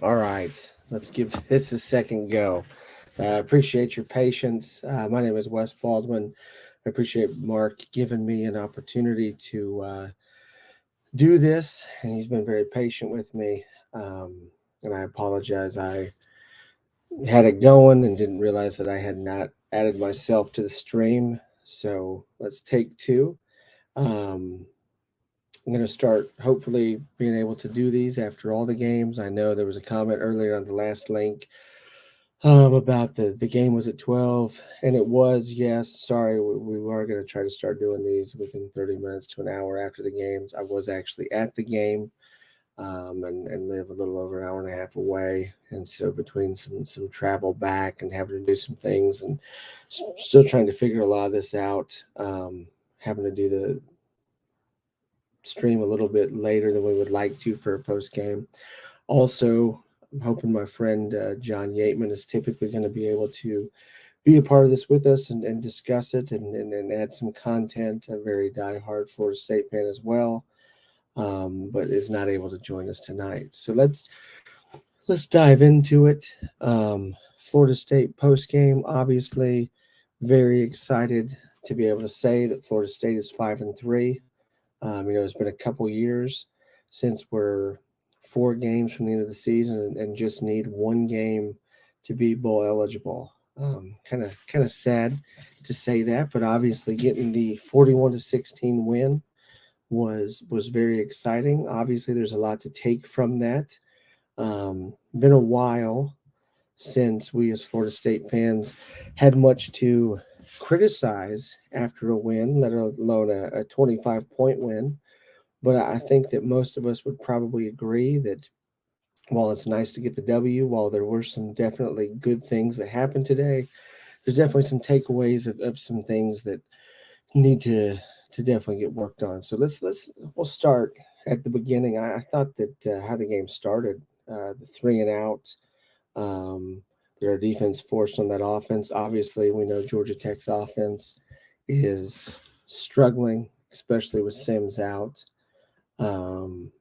All right, let's give this a second go. I appreciate your patience. My name is Wes Baldwin. I appreciate Mark giving me an opportunity to do this, and he's been very patient with me. Um, and I apologize. I had it going and didn't realize that I had not added myself to the stream. So let's take two. Um, I'm going to start hopefully being able to do these after all the games. I know there was a comment earlier on the last link about the game was at 12, and it was, yes. Sorry, we were going to try to start doing these within 30 minutes to an hour after the games. I was actually at the game, and live a little over an hour and a half away. And so between some travel back and having to do some things and still trying to figure a lot of this out, having to do the stream a little bit later than we would like to for a post game. Also, I'm hoping my friend John Yateman is typically going to be able to be a part of this with us and discuss it and add some content. A very diehard Florida State fan as well, but is not able to join us tonight. So let's dive into it. Florida State post game, obviously, very excited to be able to say that Florida State is 5-3. It's been a couple years since we're 4 games from the end of the season and just need one game to be bowl eligible. Kind of sad to say that, but obviously getting the 41-16 win was very exciting. Obviously, there's a lot to take from that. Been a while since we as Florida State fans had much to criticize after a win, let alone a 25-point win. But I think that most of us would probably agree that while it's nice to get the W, while there were some definitely good things that happened today, there's definitely some takeaways of some things that need to definitely get worked on. So we'll start at the beginning. I thought that how the game started, the 3-and-out, um, their defense forced on that offense. Obviously, we know Georgia Tech's offense is struggling, especially with Sims out. Um,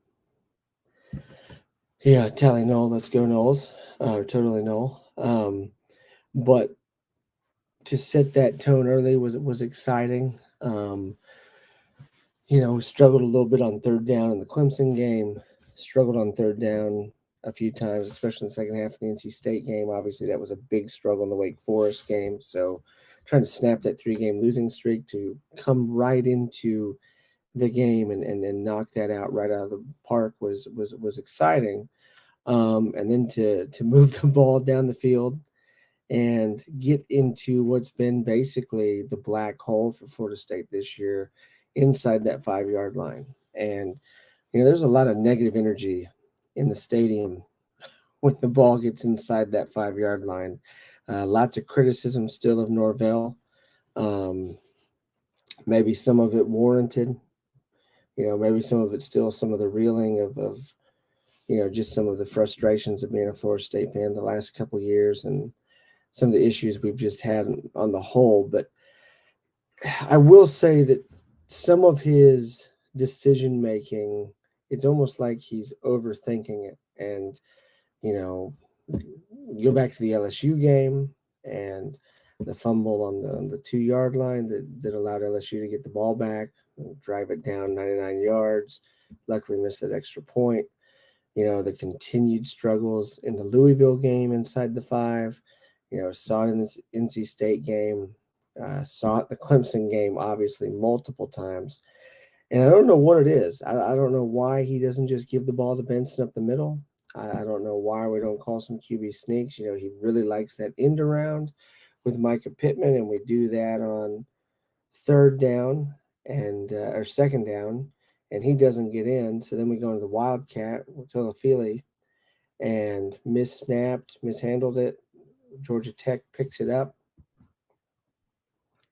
yeah, Tally Noel, let's go Knowles, totally Noel. But to set that tone early was exciting. We struggled a little bit on third down in the Clemson game, struggled on third down a few times, especially in the second half of the NC State game. Obviously, that was a big struggle in the Wake Forest game. So, trying to snap that 3-game losing streak to come right into the game and knock that out right out of the park was exciting. And then to move the ball down the field and get into what's been basically the black hole for Florida State this year inside that 5-yard line. And, there's a lot of negative energy in the stadium when the ball gets inside that 5-yard line. Lots of criticism still of Norvell. Um, Maybe some of it warranted. Maybe some of it still some of the reeling of just some of the frustrations of being a Florida State fan the last couple of years and some of the issues we've just had on the whole. But I will say that some of his decision making, it's almost like he's overthinking it. And, you know, go back to the LSU game and the fumble on the 2-yard line that allowed LSU to get the ball back, drive it down 99 yards, luckily missed that extra point. The continued struggles in the Louisville game inside the 5, saw it in this NC State game, saw it in the Clemson game, obviously, multiple times. And I don't know what it is. I don't know why he doesn't just give the ball to Benson up the middle. I don't know why we don't call some QB sneaks. He really likes that end around with Micah Pittman, and we do that on third down and or second down, and he doesn't get in. So then we go into the Wildcat with Toafili and mishandled it. Georgia Tech picks it up,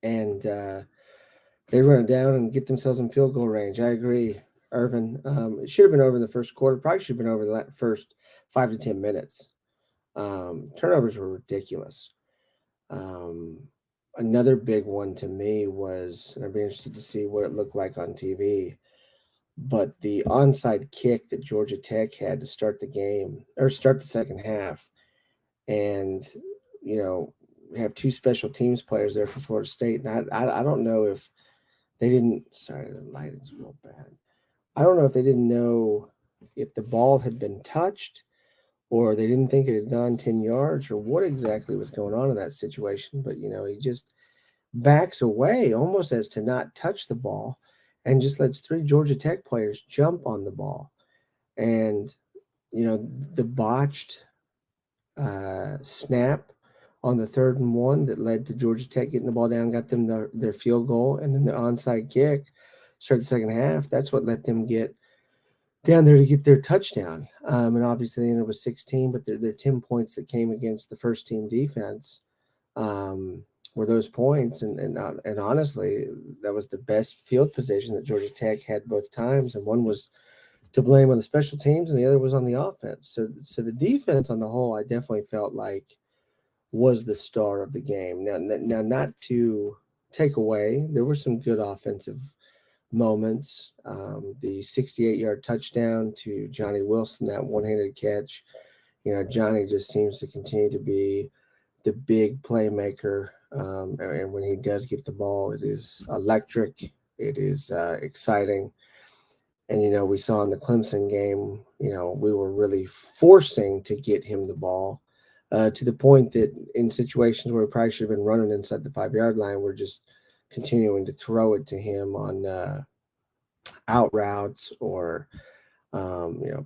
and they run it down and get themselves in field goal range. I agree, Irvin. It should have been over in the first quarter. Probably should have been over the first 5 to 10 minutes. Turnovers were ridiculous. Um, Another big one to me was, and I'd be interested to see what it looked like on TV, but the onside kick that Georgia Tech had to start the game or start the second half, and you know, we have two special teams players there for Florida State, and I don't know if they didn't. Sorry, the lighting's real bad. I don't know if they didn't know if the ball had been touched or they didn't think it had gone 10 yards or what exactly was going on in that situation. But, he just backs away almost as to not touch the ball and just lets three Georgia Tech players jump on the ball. And, the botched snap on the 3rd and 1 that led to Georgia Tech getting the ball down, got them their field goal, and then the onside kick start the second half. That's what let them get down there to get their touchdown. And obviously they ended up with 16, but their 10 points that came against the first team defense were those points. And honestly, that was the best field position that Georgia Tech had both times. And one was to blame on the special teams and the other was on the offense. So the defense on the whole, I definitely felt like was the star of the game. Now not to take away, there were some good offensive moments. The 68-yard touchdown to Johnny Wilson, that one-handed catch. Johnny just seems to continue to be the big playmaker. And when he does get the ball, it is electric. It is exciting. And, we saw in the Clemson game, we were really forcing to get him the ball to the point that in situations where we probably should have been running inside the 5-yard line, we're just continuing to throw it to him on out routes or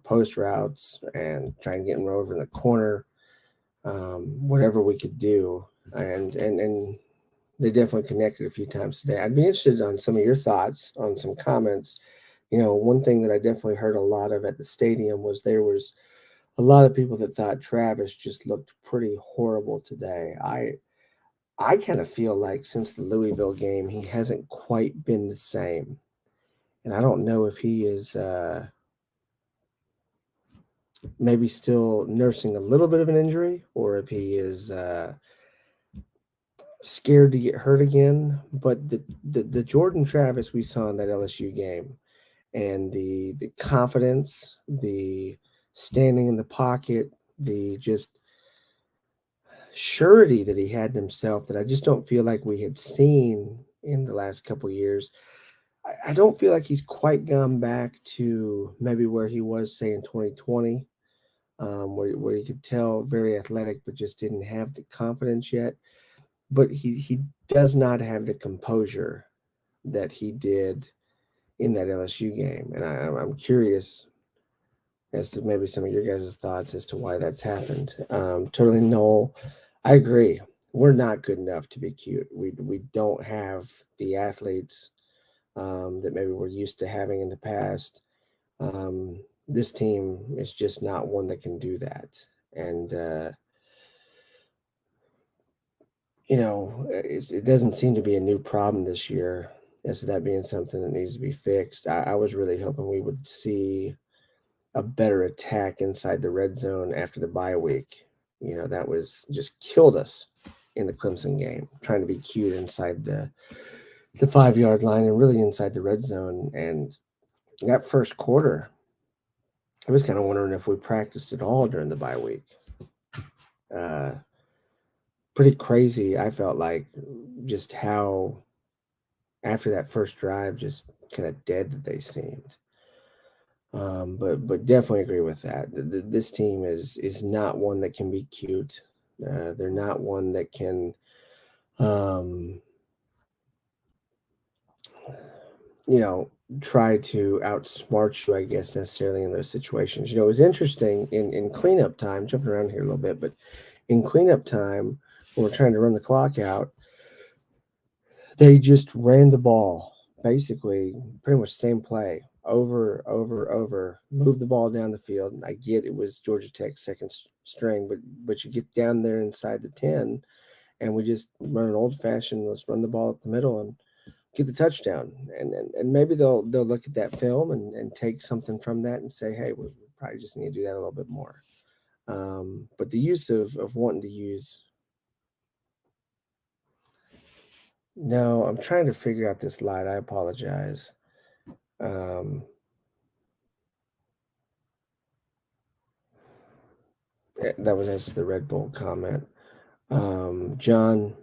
post routes and try and get him over in the corner, whatever we could do. And they definitely connected a few times today. I'd be interested on some of your thoughts on some comments. One thing that I definitely heard a lot of at the stadium was there was a lot of people that thought Travis just looked pretty horrible today. I kind of feel like since the Louisville game, he hasn't quite been the same. And I don't know if he is maybe still nursing a little bit of an injury or if he is scared to get hurt again. But the Jordan Travis we saw in that LSU game and the confidence, the standing in the pocket, the just surety that he had in himself that I just don't feel like we had seen in the last couple of years. I don't feel like he's quite gone back to maybe where he was, say, in 2020, where you could tell very athletic, but just didn't have the confidence yet. But he does not have the composure that he did in that LSU game, and I'm curious as to maybe some of your guys' thoughts as to why that's happened. Totally, Noel, I agree. We're not good enough to be cute. We don't have the athletes that maybe we're used to having in the past. This team is just not one that can do that. And, it doesn't seem to be a new problem this year as to that being something that needs to be fixed. I was really hoping we would see a better attack inside the red zone after the bye week. That was just killed us in the Clemson game, trying to be cute inside the 5-yard line and really inside the red zone. And that first quarter, I was kind of wondering if we practiced at all during the bye week. Pretty crazy, I felt like, just how after that first drive, just kind of dead that they seemed. But definitely agree with that. This team is not one that can be cute. They're not one that can, um, try to outsmart you, I guess, necessarily in those situations. It was interesting in cleanup time, jumping around here a little bit, but in cleanup time, when we're trying to run the clock out, they just ran the ball, basically, pretty much same play over, move the ball down the field. And I get it was Georgia Tech's second string, but you get down there inside the 10, and we just run an old fashioned, let's run the ball up the middle and get the touchdown. And maybe they'll look at that film and take something from that and say, hey, we probably just need to do that a little bit more. But the use of wanting to use. No, I'm trying to figure out this light. I apologize. Um, That was as to the Red Bull comment. John,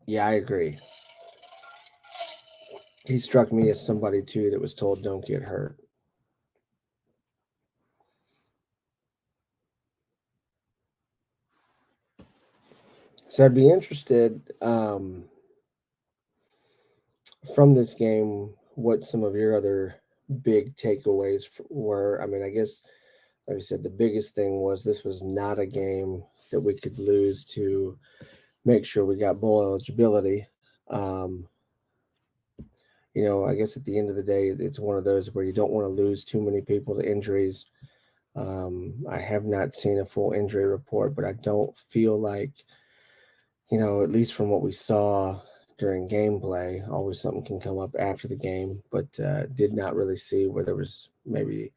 yeah, I agree. He struck me as somebody too that was told don't get hurt. So I'd be interested from this game what some of your other big takeaways were. I mean, I guess, like I said, the biggest thing was this was not a game that we could lose to make sure we got bowl eligibility. Um, I guess at the end of the day, it's one of those where you don't want to lose too many people to injuries. I have not seen a full injury report, but I don't feel like, at least from what we saw during gameplay, always something can come up after the game, but did not really see where there was maybe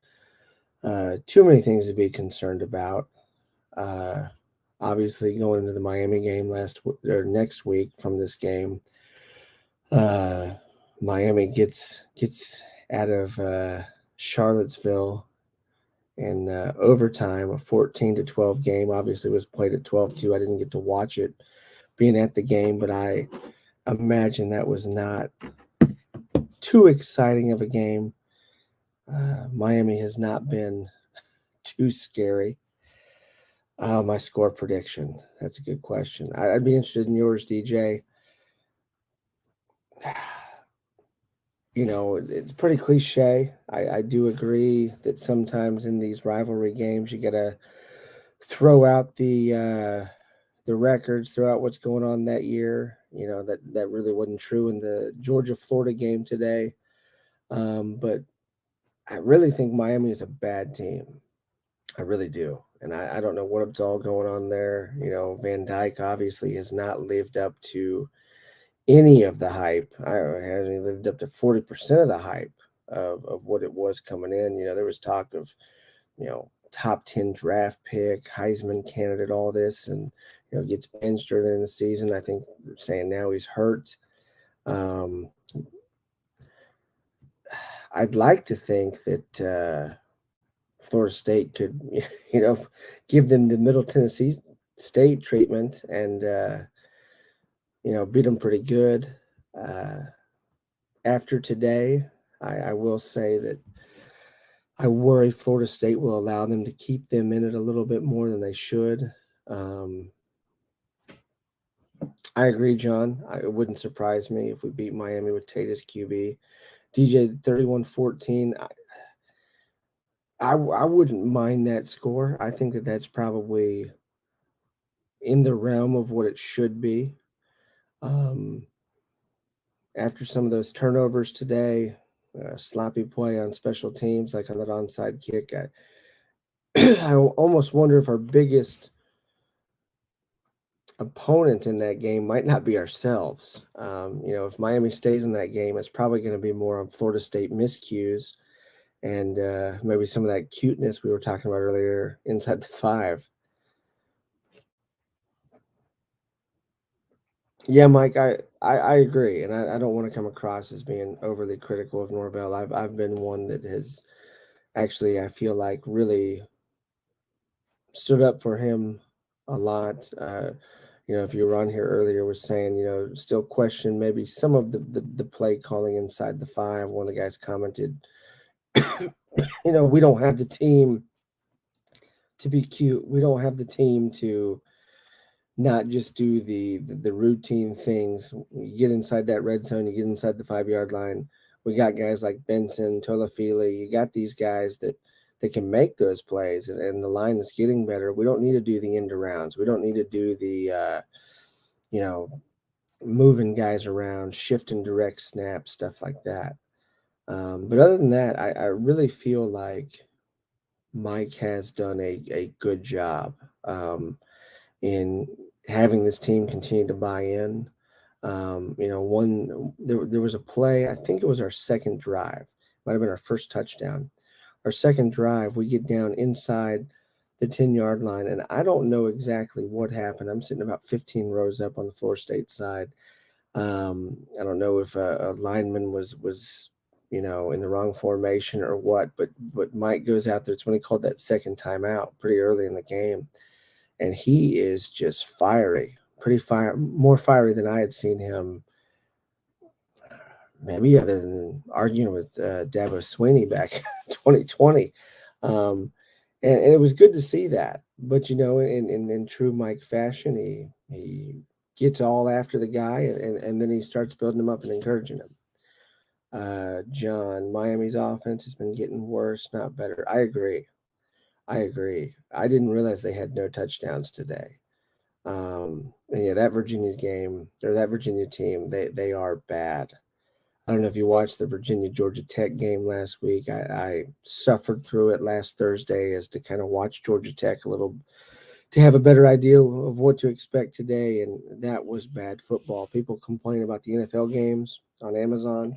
too many things to be concerned about. Uh, Obviously, going into the Miami game next week from this game, Miami gets out of Charlottesville in overtime, a 14-12 game. Obviously, was played at 12-2. I didn't get to watch it being at the game, but I imagine that was not too exciting of a game. Miami has not been too scary. My score prediction. That's a good question. I'd be interested in yours, DJ. It's pretty cliche. I do agree that sometimes in these rivalry games, you got to throw out the records, throw out what's going on that year. That really wasn't true in the Georgia-Florida game today. But I really think Miami is a bad team. I really do. And I don't know what's all going on there. Van Dyke obviously has not lived up to any of the hype. I haven't lived up to 40% of the hype of what it was coming in. There was talk of, top 10 draft pick, Heisman candidate, all this, and, gets benched early in the season. I think they're saying now he's hurt. I'd like to think that Florida State could, give them the Middle Tennessee State treatment and, beat them pretty good. After today, I will say that I worry Florida State will allow them to keep them in it a little bit more than they should. I agree, John. It wouldn't surprise me if we beat Miami with Tate as QB. DJ 31-14. I wouldn't mind that score. I think that that's probably in the realm of what it should be. After some of those turnovers today, sloppy play on special teams, like on that onside kick, I almost wonder if our biggest opponent in that game might not be ourselves. If Miami stays in that game, it's probably going to be more on Florida State miscues and maybe some of that cuteness we were talking about earlier inside the 5. Yeah, Mike, I agree, and I don't want to come across as being overly critical of Norvell. I've been one that has actually, I feel like, really stood up for him a lot. If you were on here earlier, was saying, still question maybe some of the play calling inside the 5. One of the guys commented, we don't have the team to be cute. We don't have the team to not just do the routine things. You get inside that red zone, you get inside the 5-yard line. We got guys like Benson, Tolafili. You got these guys that can make those plays, and the line is getting better. We don't need to do the end arounds. We don't need to do the moving guys around, shifting direct snaps, stuff like that. But other than that, I really feel like Mike has done a good job in having this team continue to buy in. There was a play, I think it was our second drive, might have been our first touchdown. Our second drive, we get down inside the 10-yard line, and I don't know exactly what happened. I'm sitting about 15 rows up on the Florida State side. I don't know if a lineman was in the wrong formation or what. But Mike goes out there. It's when he called that second timeout pretty early in the game, and he is just fiery, more fiery than I had seen him. Maybe other than arguing with Dabo Sweeney back in 2020. And it was good to see that. But, in true Mike fashion, he gets all after the guy, and then he starts building him up and encouraging him. John, Miami's offense has been getting worse, not better. I agree. I didn't realize they had no touchdowns today. And yeah, that Virginia team, they are bad. I don't know if you watched the Virginia Georgia Tech game last week. I suffered through it last Thursday as to kind of watch Georgia Tech a little to have a better idea of what to expect today, and that was bad football. People complain about the NFL games on Amazon.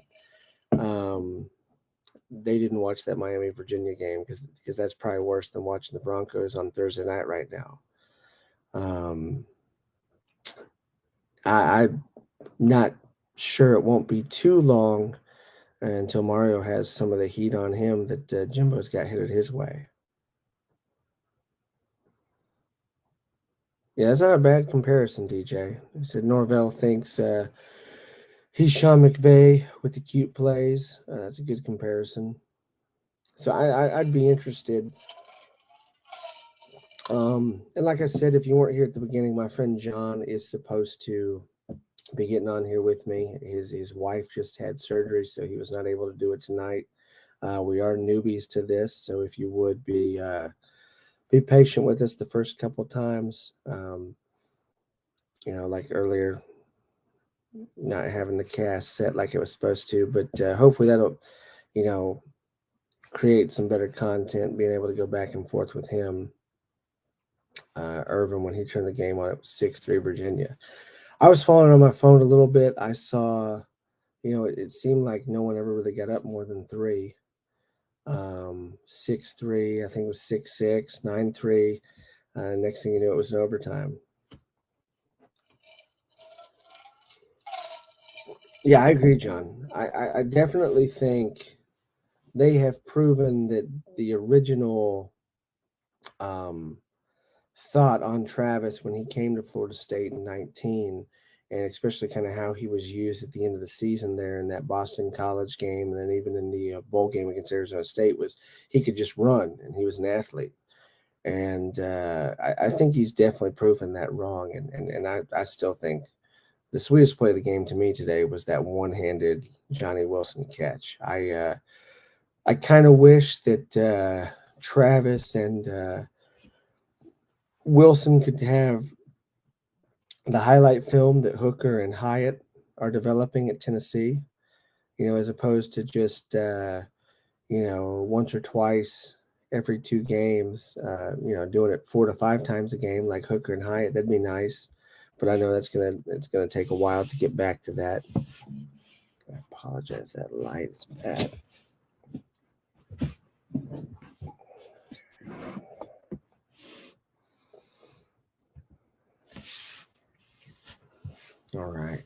They didn't watch that Miami Virginia game because that's probably worse than watching the Broncos on Thursday night right now. I'm not sure it won't be too long until Mario has some of the heat on him that Jimbo's got headed his way. Yeah, that's not a bad comparison, DJ. He said Norvell thinks he's Sean McVay with the cute plays. That's a good comparison. So I'd be interested. And like I said, if you weren't here at the beginning, my friend John is supposed to be getting on here with me. His wife just had surgery, so he was not able to do it tonight. We are newbies to this, so if you would be patient with us the first couple times. Like earlier, not having the cast set like it was supposed to, but hopefully that'll, create some better content, being able to go back and forth with him. Irvin, when he turned the game on, it was 6-3 Virginia. I was following on my phone a little bit. I saw, it seemed like no one ever really got up more than 3. 6-3, I think it was 6-6, 9-3. Next thing you knew, it was an overtime. Yeah, I agree, John. I definitely think they have proven that the original thought on Travis when he came to Florida State in 19, and especially kind of how he was used at the end of the season there in that Boston College game, and then even in the bowl game against Arizona State, was he could just run, and he was an athlete. And I think he's definitely proven that wrong. And I still think the sweetest play of the game to me today was that one-handed Johnny Wilson catch. I kind of wish that Travis and Wilson could have the highlight film that Hooker and Hyatt are developing at Tennessee, as opposed to just, once or twice every 2 games, doing it 4 to 5 times a game like Hooker and Hyatt. That'd be nice. But I know it's gonna take a while to get back to that. I apologize, that light is bad. All right.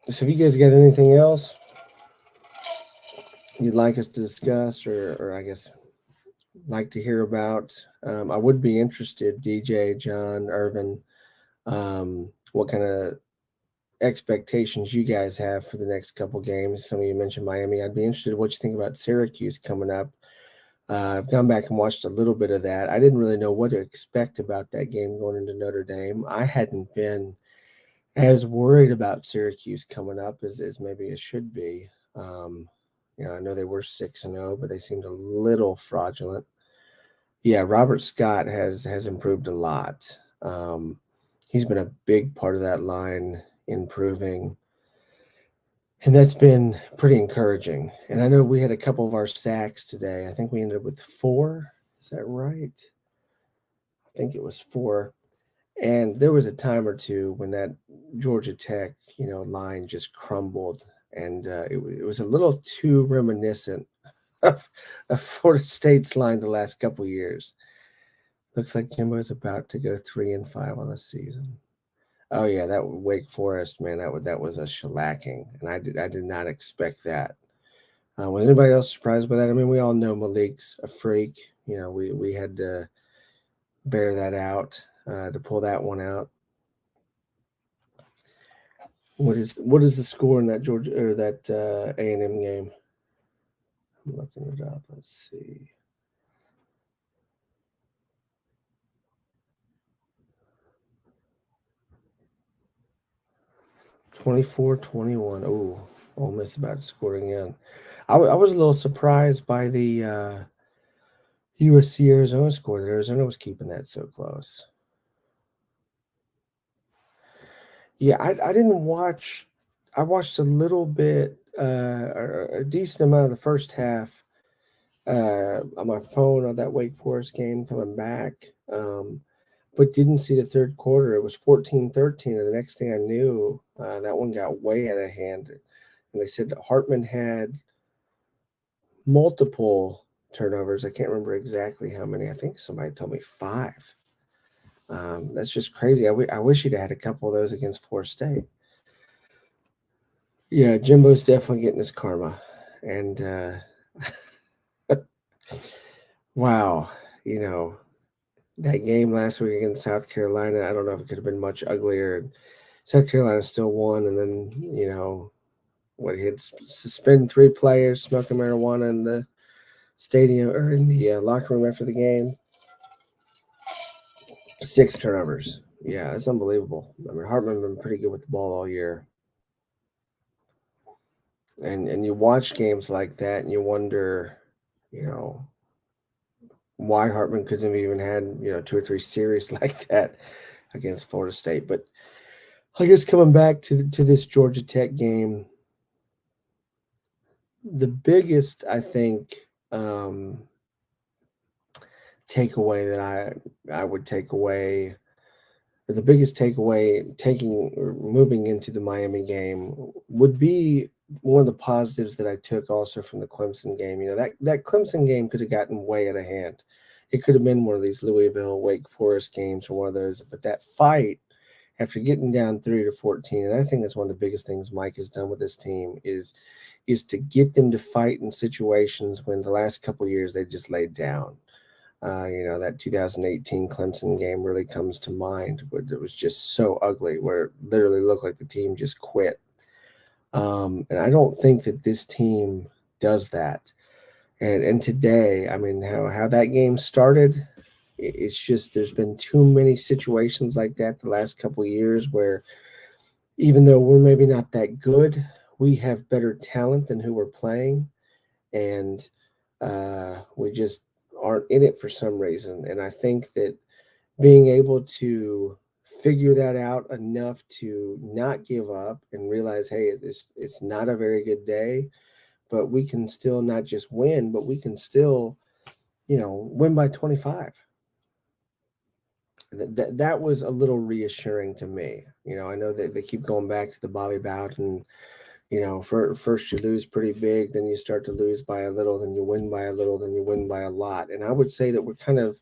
So, have you guys got anything else you'd like us to discuss, or I guess like to hear about? I would be interested, DJ, John, Irvin, what kind of expectations you guys have for the next couple games. Some of you mentioned Miami. I'd be interested in what you think about Syracuse coming up. I've gone back and watched a little bit of that. I didn't really know what to expect about that game going into Notre Dame. I hadn't been as worried about Syracuse coming up as maybe it should be. I know they were 6-0, but they seemed a little fraudulent. Yeah, Robert Scott has improved a lot. He's been a big part of that line improving. And that's been pretty encouraging. And I know we had a couple of our sacks today. I think we ended up with 4. Is that right? I think it was 4. And there was a time or two when that Georgia Tech, line just crumbled. And it was a little too reminiscent of Florida State's line the last couple of years. Looks like Jimbo's about to go 3-5 on the season. Oh yeah, that Wake Forest, man, that was a shellacking, and I did not expect that. Was anybody else surprised by that? I mean, we all know Malik's a freak. You know, we had to bear that out to pull that one out. What is the score in that Georgia or that A&M game? I'm looking it up. Let's see. 24-21. Oh, Ole Miss about to score again. I was a little surprised by the USC Arizona score. Arizona was keeping that so close. Yeah, I didn't watch. I watched a little bit, or a decent amount of the first half on my phone on that Wake Forest game coming back, but didn't see the third quarter. It was 14-13, and the next thing I knew, that one got way out of hand. And they said that Hartman had multiple turnovers. I can't remember exactly how many. I think somebody told me 5. That's just crazy. I wish he'd had a couple of those against Florida State. Yeah, Jimbo's definitely getting his karma. And wow, you know, that game last week against South Carolina, I don't know if it could have been much uglier. South Carolina still won, and then, you know, what he had suspended 3 players smoking marijuana in the stadium or in the locker room after the game. 6 turnovers. Yeah, it's unbelievable. I mean, Hartman's been pretty good with the ball all year. And you watch games like that and you wonder, you know, why Hartman couldn't have even had, you know, 2 or 3 series like that against Florida State. But I guess coming back to this Georgia Tech game, the biggest, I think, takeaway that I would take away, or the biggest takeaway taking or moving into the Miami game would be one of the positives that I took also from the Clemson game. You know, that Clemson game could have gotten way out of hand. It could have been one of these Louisville, Wake Forest games or one of those, but that fight after getting down 3-14, and I think that's one of the biggest things Mike has done with this team is to get them to fight in situations when the last couple of years they just laid down. You know, that 2018 Clemson game really comes to mind, where it was just so ugly, where it literally looked like the team just quit. And I don't think that this team does that. And today, I mean, how that game started, it's just there's been too many situations like that the last couple of years where even though we're maybe not that good, we have better talent than who we're playing, and we just aren't in it for some reason. And I think that being able to figure that out enough to not give up and realize, hey, it's not a very good day, but we can still not just win, but we can still, you know, win by 25. That was a little reassuring to me. You know, I know that they keep going back to the Bobby Bowden. You know, first you lose pretty big, then you start to lose by a little, then you win by a little, then you win by a lot. And I would say that we're kind of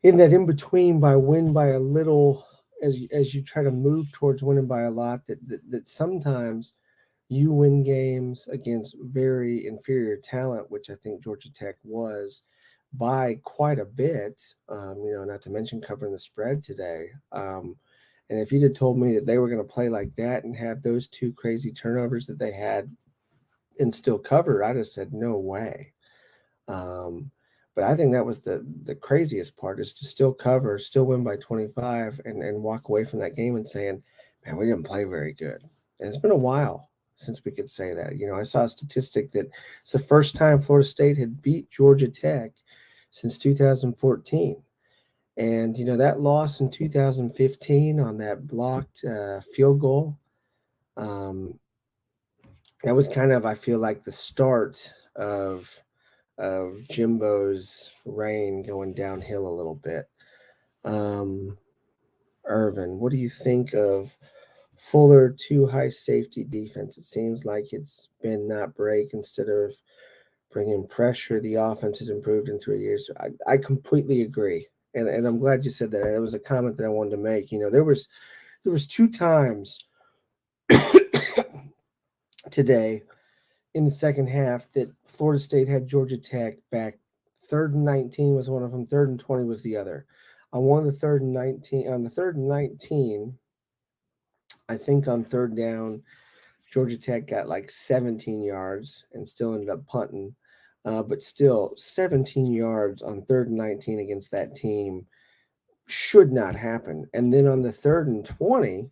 in that in between by win by a little as you try to move towards winning by a lot. That sometimes you win games against very inferior talent, which I think Georgia Tech was by quite a bit. You know, not to mention covering the spread today. And if you'd have told me that they were going to play like that and have those 2 crazy turnovers that they had and still cover, I'd have said no way. Um, but I think that was the craziest part, is to still cover, still win by 25, and walk away from that game and saying, man, we didn't play very good. And it's been a while since we could say that. You know, I saw a statistic that it's the first time Florida State had beat Georgia Tech since 2014. And, you know, that loss in 2015 on that blocked field goal, um, that was kind of, I feel like, the start of Jimbo's reign going downhill a little bit. Um, Irvin, what do you think of Fuller too high safety defense? It seems like it's been not break instead of bringing pressure. The offense has improved in 3 years. I completely agree. And I'm glad you said that. It was a comment that I wanted to make. You know, There was 2 times today in the second half that Florida State had Georgia Tech back. 3rd and 19 was one of them. 3rd and 20 was the other. On the 3rd and 19, I think on 3rd down, Georgia Tech got like 17 yards and still ended up punting. But still, 17 yards on 3rd and 19 against that team should not happen. And then on the 3rd and 20,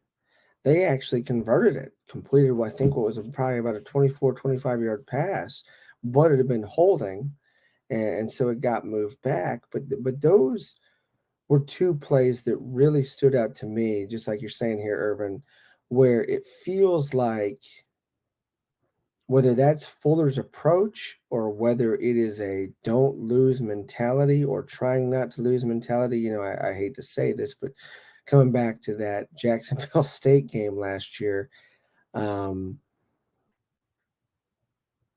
they actually converted it, completed what I think what was probably about a 24, 25-yard pass, but it had been holding, and so it got moved back. But those were 2 plays that really stood out to me, just like you're saying here, Irvin, where it feels like whether that's Fuller's approach or whether it is a don't lose mentality or trying not to lose mentality. I hate to say this, but coming back to that Jacksonville State game last year,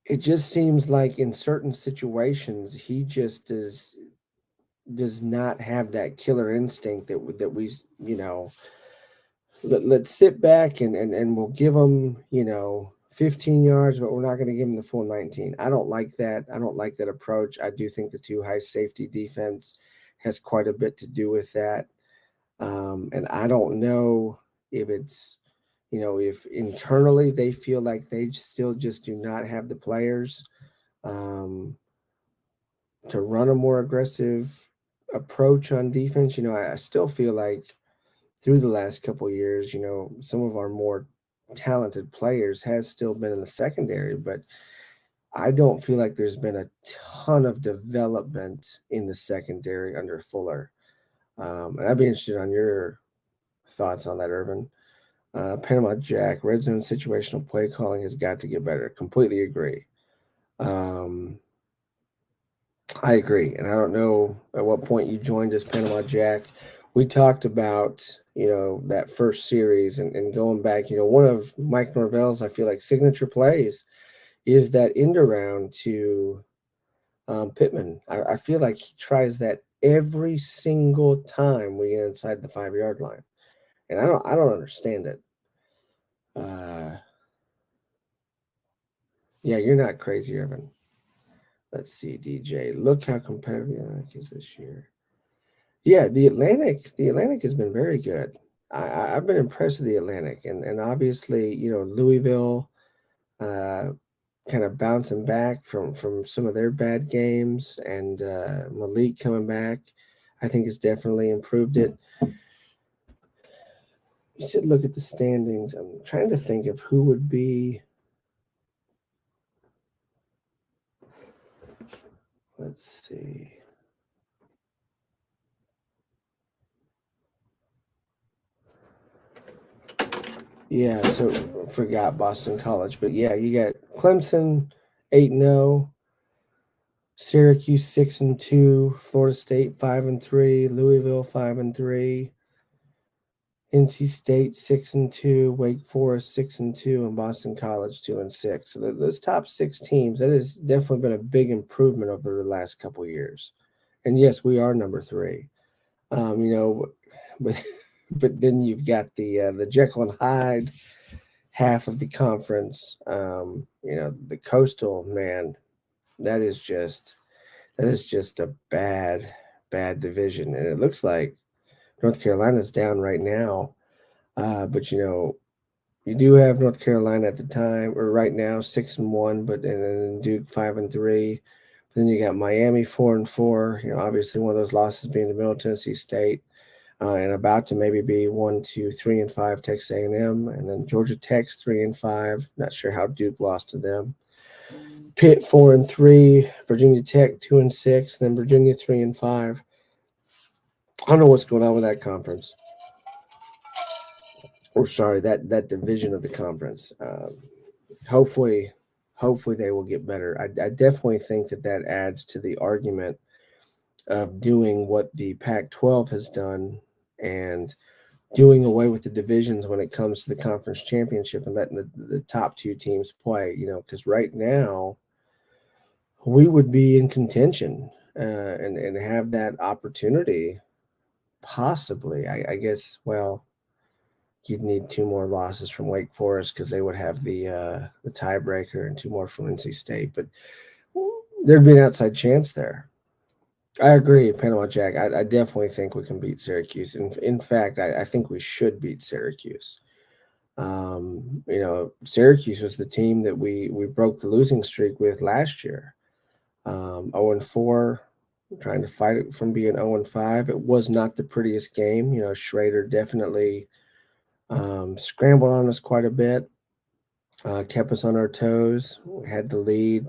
it just seems like in certain situations he just does not have that killer instinct that we let's sit back and we'll give them 15 yards, but we're not going to give them the full 19. I don't like that. I don't like that approach. I do think the 2 high safety defense has quite a bit to do with that. And I don't know if it's, if internally they feel like they still just do not have the players to run a more aggressive approach on defense. I still feel like through the last couple of years, some of our more talented players has still been in the secondary, but I don't feel like there's been a ton of development in the secondary under Fuller. And I'd be interested on your thoughts on that, Irvin. Panama Jack, red zone situational play calling has got to get better. Completely agree. I agree. And I don't know at what point you joined us, Panama Jack. We talked about, that first series and going back, one of Mike Norvell's, I feel like, signature plays is that end around to Pittman. I feel like he tries that every single time we get inside the 5-yard line. And I don't understand it. Yeah, you're not crazy, Irvin. Let's see, DJ. Look how competitive the Atlantic is this year. Yeah, the Atlantic has been very good. I've been impressed with the Atlantic, and obviously, Louisville, kind of bouncing back from some of their bad games, and Malik coming back, I think has definitely improved it. You said look at the standings. I'm trying to think of who would be. Let's see. Yeah, so forgot Boston College, but yeah, you got Clemson 8-0, Syracuse 6-2, Florida State 5-3, Louisville 5-3, NC State 6-2, Wake Forest 6-2, and Boston College 2-6. So those top 6 teams, that has definitely been a big improvement over the last couple of years. And yes, we are number 3. But but then you've got the Jekyll and Hyde half of the conference. The Coastal, man, that is just a bad division, and it looks like North Carolina's down right now. But you do have North Carolina at the time or right now 6-1, but and then Duke 5-3. Then you got Miami 4-4. Obviously one of those losses being to Middle Tennessee State. And about to maybe be 1, 2, 3-5 Texas A&M, and then Georgia Tech's 3-5. Not sure how Duke lost to them. Pitt 4-3, Virginia Tech 2-6, then Virginia 3-5. I don't know what's going on with that conference. Or sorry, that division of the conference. Hopefully they will get better. I definitely think that adds to the argument of doing what the Pac-12 has done and doing away with the divisions when it comes to the conference championship and letting the top 2 teams play, because right now we would be in contention and have that opportunity possibly. I guess, well, you'd need 2 more losses from Wake Forest because they would have the tiebreaker, and 2 more from NC State. But there'd be an outside chance there. I agree, Panama Jack. I definitely think we can beat Syracuse. In fact, I think we should beat Syracuse. Syracuse was the team that we broke the losing streak with last year. 0-4, trying to fight it from being 0-5. It was not the prettiest game. Schrader definitely scrambled on us quite a bit, kept us on our toes. We had the lead,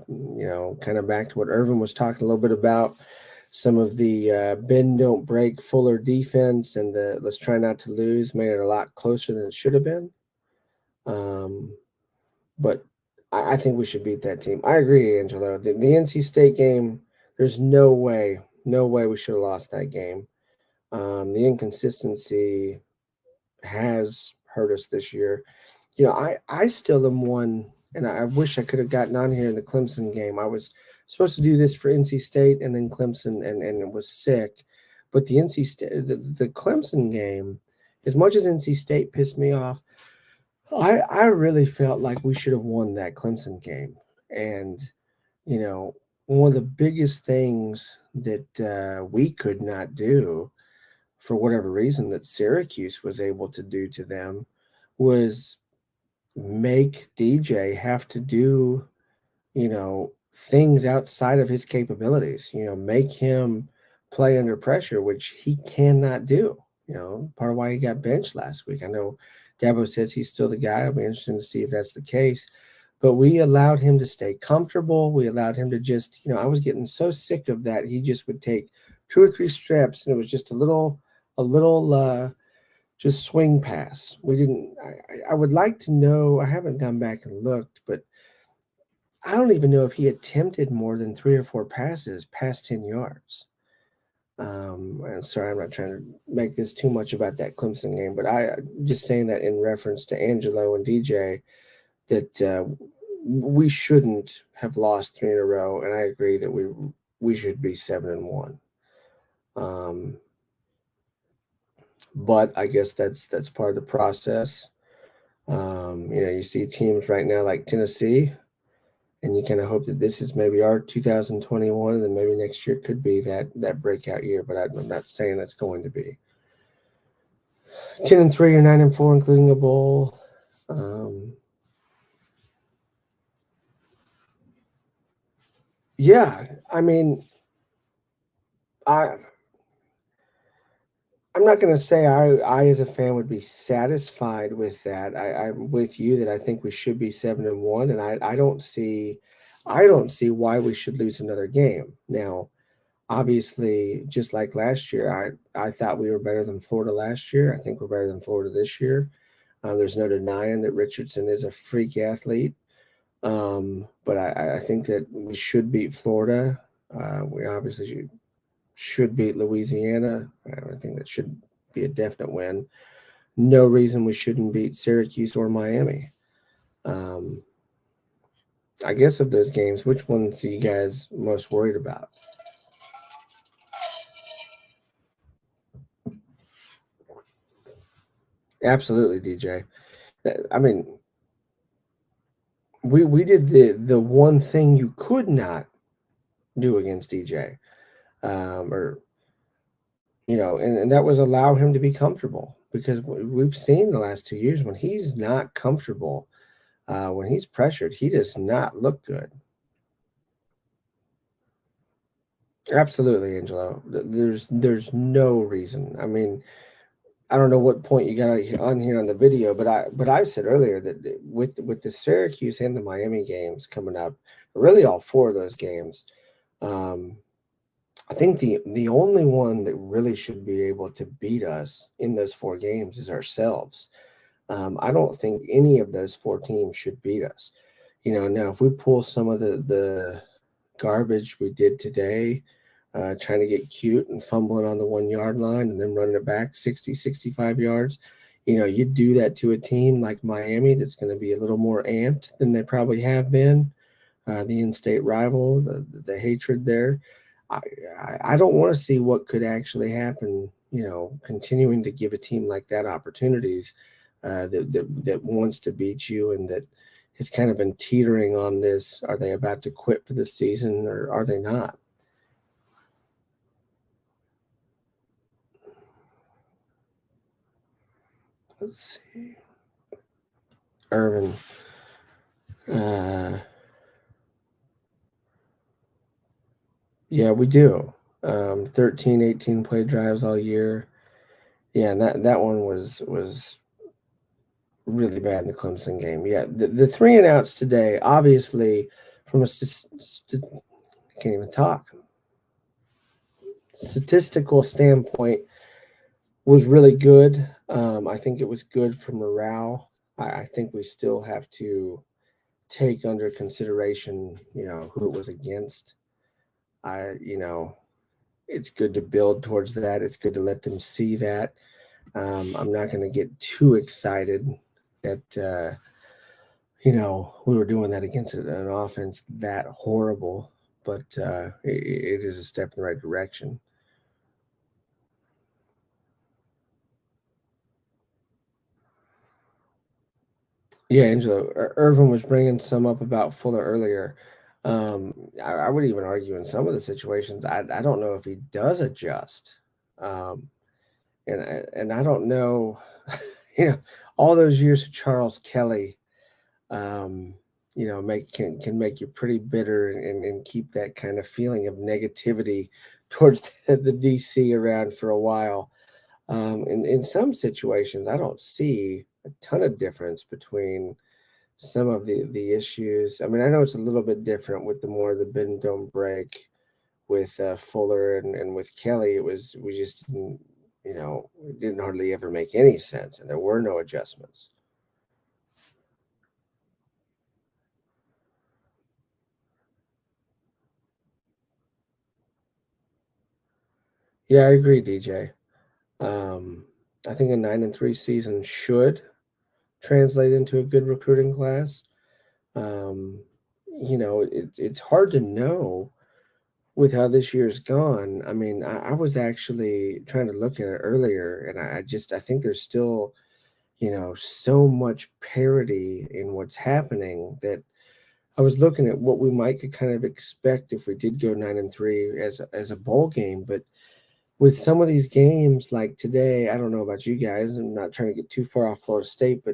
kind of back to what Irvin was talking a little bit about. Some of the bend, don't break, Fuller defense and the let's try not to lose made it a lot closer than it should have been. But I think we should beat that team. I agree, Angelo. The NC State game, there's no way we should have lost that game. The inconsistency has hurt us this year. I still am one, and I wish I could have gotten on here in the Clemson game. I was supposed to do this for NC State and then Clemson, and it was sick. But the NC State, the Clemson game, as much as NC State pissed me off, I really felt like we should have won that Clemson game. And, one of the biggest things that we could not do, for whatever reason, that Syracuse was able to do to them was make DJ have to do, things outside of his capabilities, make him play under pressure, which he cannot do. Part of why he got benched last week. I know Dabo says he's still the guy. I'll be interested to see if that's the case. But we allowed him to stay comfortable. We allowed him to just, I was getting so sick of that. He just would take 2 or 3 steps, and it was just a little just swing pass. We didn't. I would like to know. I haven't gone back and looked, but I don't even know if he attempted more than 3 or 4 passes past 10 yards. I'm sorry, I'm not trying to make this too much about that Clemson game, but I'm just saying that in reference to Angelo and DJ, that we shouldn't have lost 3 in a row, and I agree that we should be 7-1. But I guess that's part of the process. You see teams right now like Tennessee, and you kind of hope that this is maybe our 2021, and then maybe next year could be that breakout year. But I'm not saying that's going to be 10-3 or 9-4, including a bowl. Yeah, I mean, I'm not going to say I as a fan would be satisfied with that. I'm with you that I think we should be 7-1, and I don't see why we should lose another game. Now, obviously, just like last year, I thought we were better than Florida last year. I think we're better than Florida this year. There's no denying that Richardson is a freak athlete. But I think that we should beat Florida. We obviously should beat Louisiana. I think that should be a definite win. No reason we shouldn't beat Syracuse or Miami. I guess of those games, which ones are you guys most worried about? Absolutely, DJ. I mean, we did the one thing you could not do against DJ, and that was allow him to be comfortable, because we've seen the last 2 years when he's not comfortable, when he's pressured, he does not look good. Absolutely, Angelo. There's no reason. I mean, I don't know what point you got on here on the video, but I said earlier that with the Syracuse and the Miami games coming up, really all 4 of those games, I think the only one that really should be able to beat us in those 4 games is ourselves. I don't think any of those 4 teams should beat us. Now if we pull some of the garbage we did today, trying to get cute and fumbling on the 1-yard line and then running it back 60, 65 yards, you do that to a team like Miami that's going to be a little more amped than they probably have been. The in-state rival, the hatred there. I don't want to see what could actually happen, continuing to give a team like that opportunities. that wants to beat you, and that has kind of been teetering on this. Are they about to quit for the season, or are they not? Let's see. Irvin. Yeah, we do. 13, 18 play drives all year. Yeah, and that one was really bad in the Clemson game. Yeah, the 3 and outs today, obviously, from a I can't even talk. Statistical standpoint, was really good. I think it was good for morale. I think we still have to take under consideration, who it was against. It's good to build towards that. It's good to let them see that. I'm not going to get too excited that we were doing that against an offense that horrible, but it is a step in the right direction. Yeah, Angelo, Irvin was bringing some up about Fuller earlier. I would even argue in some of the situations, I don't know if he does adjust, um, and I don't know, all those years of Charles Kelly, um, can make you pretty bitter and keep that kind of feeling of negativity towards the DC around for a while. In some situations, I don't see a ton of difference between some of the issues. I mean, I know it's a little bit different with the more the bend don't break with Fuller and with Kelly. We just didn't, it didn't hardly ever make any sense, and there were no adjustments. Yeah, I agree, DJ. Um, I think a 9-3 season should translate into a good recruiting class. Um, it's hard to know with how this year's gone. I mean, I was actually trying to look at it earlier, and I think there's still, so much parity in what's happening that I was looking at what we might could kind of expect if we did go 9-3 as a bowl game. But with some of these games like today, I don't know about you guys. I'm not trying to get too far off Florida State, but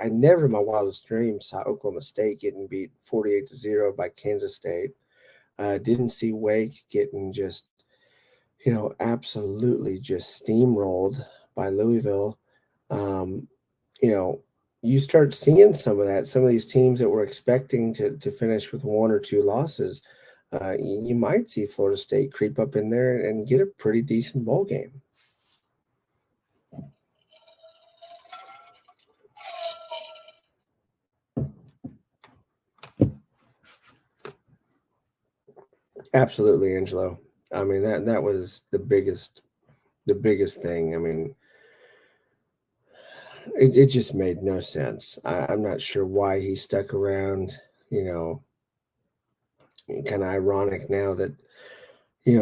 I never in my wildest dreams saw Oklahoma State getting beat 48-0 by Kansas State. Didn't see Wake getting just, absolutely just steamrolled by Louisville. Um, you know, you start seeing some of that. Some of these teams that were expecting to finish with 1 or 2 losses, you might see Florida State creep up in there and get a pretty decent bowl game. Absolutely, Angelo. I mean that was the biggest thing. I mean, it just made no sense. I'm not sure why he stuck around. You know, kind of ironic now that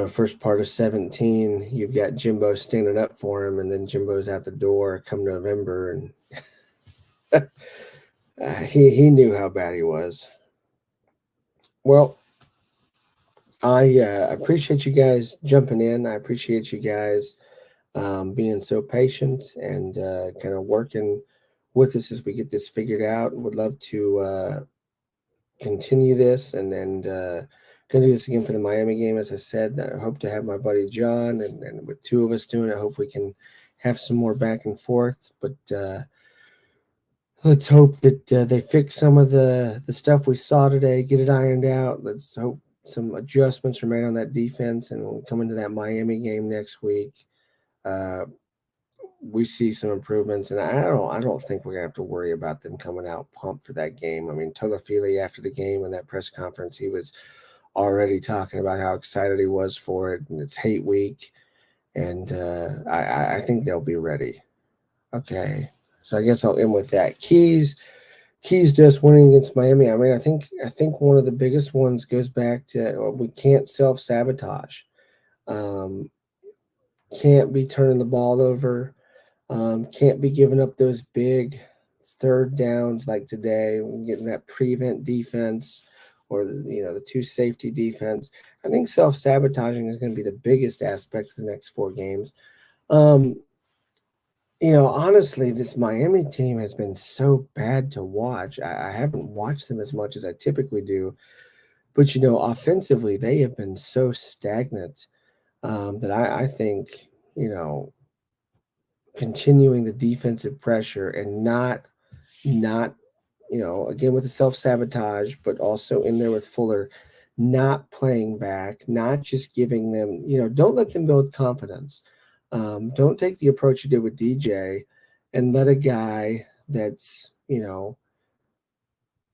first part of 17, you've got Jimbo standing up for him, and then Jimbo's out the door come November, and he knew how bad he was. Well, I appreciate you guys jumping in. I appreciate you guys being so patient and kind of working with us as we get this figured out. Would love to continue this and going to do this again for the Miami game. As I said, I hope to have my buddy John, and with two of us doing it, I hope we can have some more back and forth. But let's hope that they fix some of the stuff we saw today, get it ironed out. Let's hope some adjustments are made on that defense, and when we come into that Miami game next week, uh, we see some improvements. And I don't think we're gonna have to worry about them coming out pumped for that game. I mean, Tolafili after the game in that press conference, he was already talking about how excited he was for it, and it's hate week, and I think they'll be ready. Okay, so I guess I'll end with that. Keys just winning against Miami. I mean, I think one of the biggest ones goes back to we can't self-sabotage. Um, can't be turning the ball over. Can't be giving up those big third downs like today, getting that prevent defense or the two safety defense. I think self-sabotaging is going to be the biggest aspect of the next 4 games. Honestly, this Miami team has been so bad to watch. I haven't watched them as much as I typically do, but offensively they have been so stagnant that I think you know continuing the defensive pressure and not again with the self-sabotage, but also in there with Fuller, not playing back, not just giving them, don't let them build confidence. Don't take the approach you did with DJ and let a guy that's,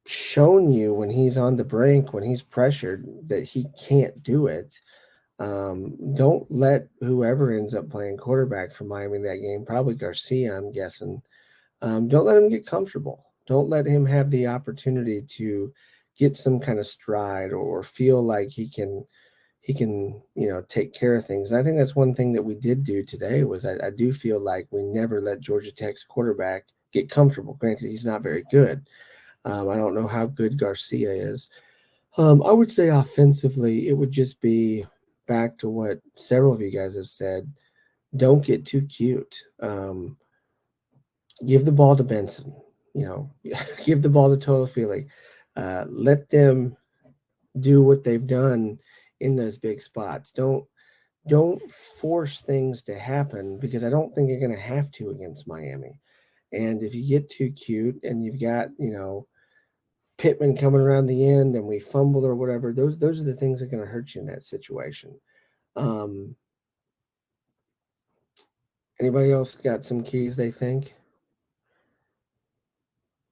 shown you when he's on the brink, when he's pressured, that he can't do it. Don't let whoever ends up playing quarterback for Miami that game, probably Garcia, I'm guessing, don't let him get comfortable. Don't let him have the opportunity to get some kind of stride or feel like he can take care of things. And I think that's one thing that we did do today was I do feel like we never let Georgia Tech's quarterback get comfortable. Granted, he's not very good. I don't know how good Garcia is. I would say offensively, it would just be back to what several of you guys have said. Don't get too cute. Give the ball to Benson. Give the ball to Toafili. Let them do what they've done in those big spots. Don't force things to happen because I don't think you're going to have to against Miami. And if you get too cute and you've got Pittman coming around the end and we fumble or whatever, those are the things that are going to hurt you in that situation. Anybody else got some keys they think?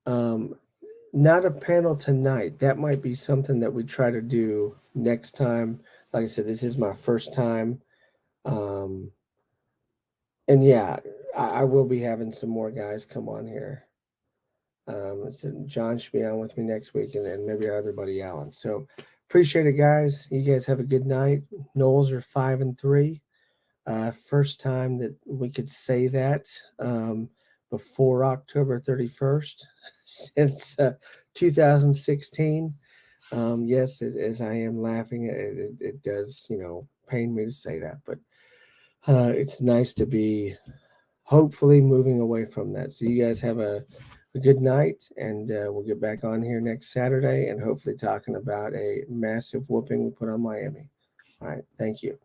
Not a panel tonight. That might be something that we try to do next time. Like I said, this is my first time. And yeah, I will be having some more guys come on here. So John should be on with me next week, and then maybe our other buddy Alan. So appreciate it, guys. You guys have a good night. Knowles are 5-3. First time that we could say that before October 31st since 2016. Yes, as I am laughing, it does, pain me to say that, but it's nice to be hopefully moving away from that. So you guys have a good night, and we'll get back on here next Saturday and hopefully talking about a massive whooping we put on Miami. All right. Thank you.